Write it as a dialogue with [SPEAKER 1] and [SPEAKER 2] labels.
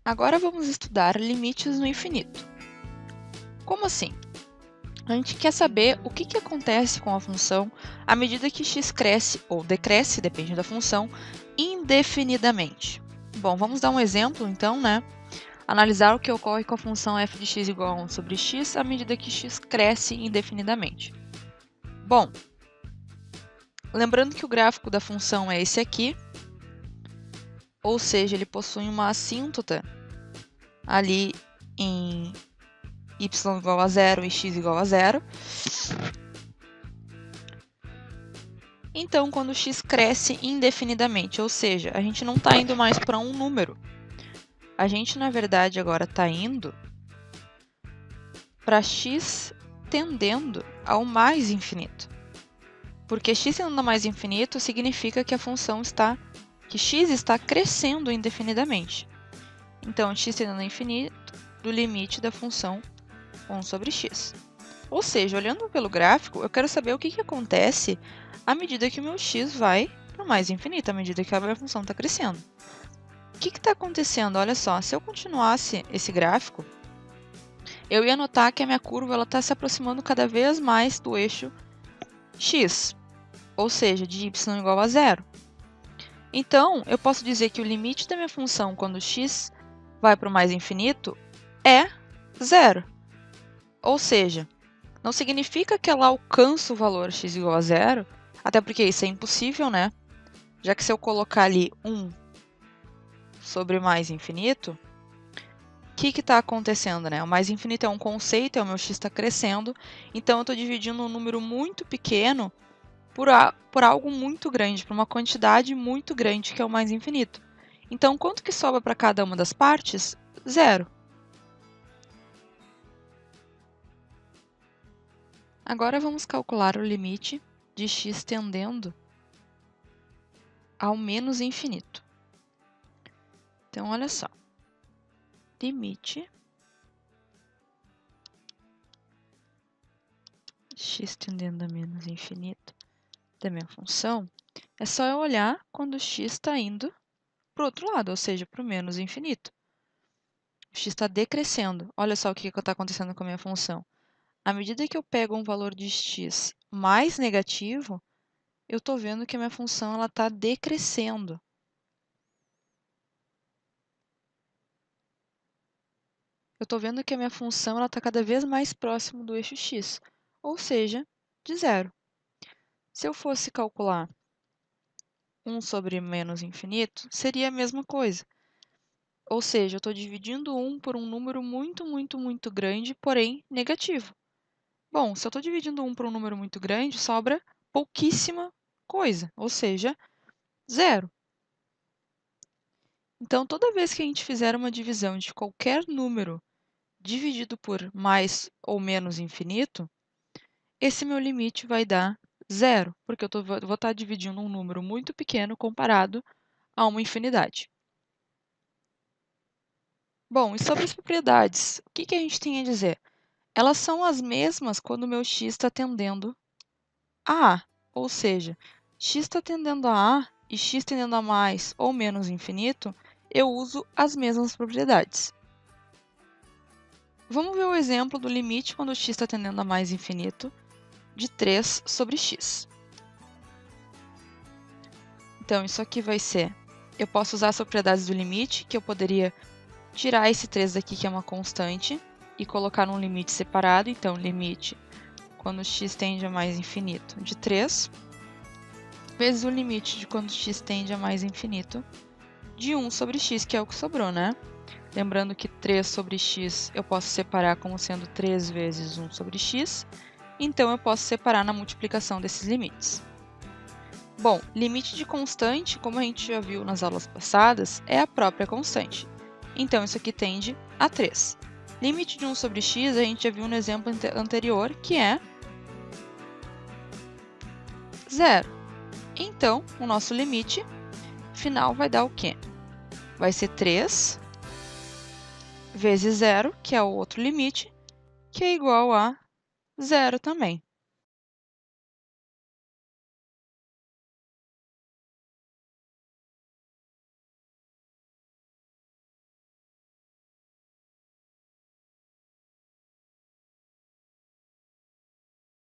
[SPEAKER 1] Agora vamos estudar limites no infinito. Como assim? A gente quer saber o que acontece com a função à medida que x cresce ou decresce, depende da função, indefinidamente. Bom, vamos dar um exemplo então, né? Analisar o que ocorre com a função f de x igual a 1 sobre x à medida que x cresce indefinidamente. Bom, lembrando que o gráfico da função é esse aqui, ou seja, ele possui uma assíntota ali em y igual a 0 e x igual a 0. Então, quando x cresce indefinidamente, ou seja, a gente não está indo mais para um número. A gente, na verdade, agora está indo para x tendendo ao mais infinito. Porque x tendendo ao mais infinito significa que a função que x está crescendo indefinidamente. Então, x tendendo ao infinito do limite da função 1 sobre x. Ou seja, olhando pelo gráfico, eu quero saber o que acontece à medida que o meu x vai para o mais infinito, à medida que a minha função está crescendo. O que está acontecendo? Olha só, se eu continuasse esse gráfico, eu ia notar que a minha curva está se aproximando cada vez mais do eixo x, ou seja, de y igual a 0. Então, eu posso dizer que o limite da minha função quando x vai para o mais infinito é 0. Ou seja, não significa que ela alcança o valor x igual a 0, até porque isso é impossível, né? Já que se eu colocar ali 1 sobre mais infinito, o que está acontecendo, né? O mais infinito é um conceito, o meu x está crescendo, então eu estou dividindo um número muito pequeno por algo muito grande, por uma quantidade muito grande, que é o mais infinito. Então, quanto que sobra para cada uma das partes? 0. Agora vamos calcular o limite de x tendendo ao menos infinito. Então, olha só. Limite x tendendo a menos infinito da minha função é só eu olhar quando x está indo para o outro lado, ou seja, para o menos infinito. O x está decrescendo. Olha só o que está acontecendo com a minha função. À medida que eu pego um valor de x mais negativo, eu estou vendo que a minha função está decrescendo. Eu estou vendo que a minha função está cada vez mais próximo do eixo x, ou seja, de 0. Se eu fosse calcular 1 sobre menos infinito, seria a mesma coisa. Ou seja, eu estou dividindo 1 por um número muito grande, porém negativo. Bom, se eu estou dividindo 1 por um número muito grande, sobra pouquíssima coisa, ou seja, 0. Então, toda vez que a gente fizer uma divisão de qualquer número dividido por mais ou menos infinito, esse meu limite vai dar 0, porque eu vou estar dividindo um número muito pequeno comparado a uma infinidade. Bom, e sobre as propriedades, o que a gente tem a dizer? Elas são as mesmas quando o meu x está tendendo a A, ou seja, x está tendendo a A e x tendendo a mais ou menos infinito, eu uso as mesmas propriedades. Vamos ver o exemplo do limite quando x está tendendo a mais infinito de 3 sobre x. Então, isso aqui vai ser... Eu posso usar as propriedades do limite, que eu poderia tirar esse 3 daqui, que é uma constante, e colocar num limite separado. Então, limite quando x tende a mais infinito de 3, vezes o limite de quando x tende a mais infinito de 1 sobre x, que é o que sobrou, né? Lembrando que 3 sobre x eu posso separar como sendo 3 vezes 1 sobre x, então eu posso separar na multiplicação desses limites. Bom, limite de constante, como a gente já viu nas aulas passadas, é a própria constante. Então, isso aqui tende a 3. Limite de 1 sobre x, a gente já viu no exemplo anterior, que é 0. Então, o nosso limite final vai dar o quê? Vai ser 3 vezes 0, que é o outro limite, que é igual a 0 também.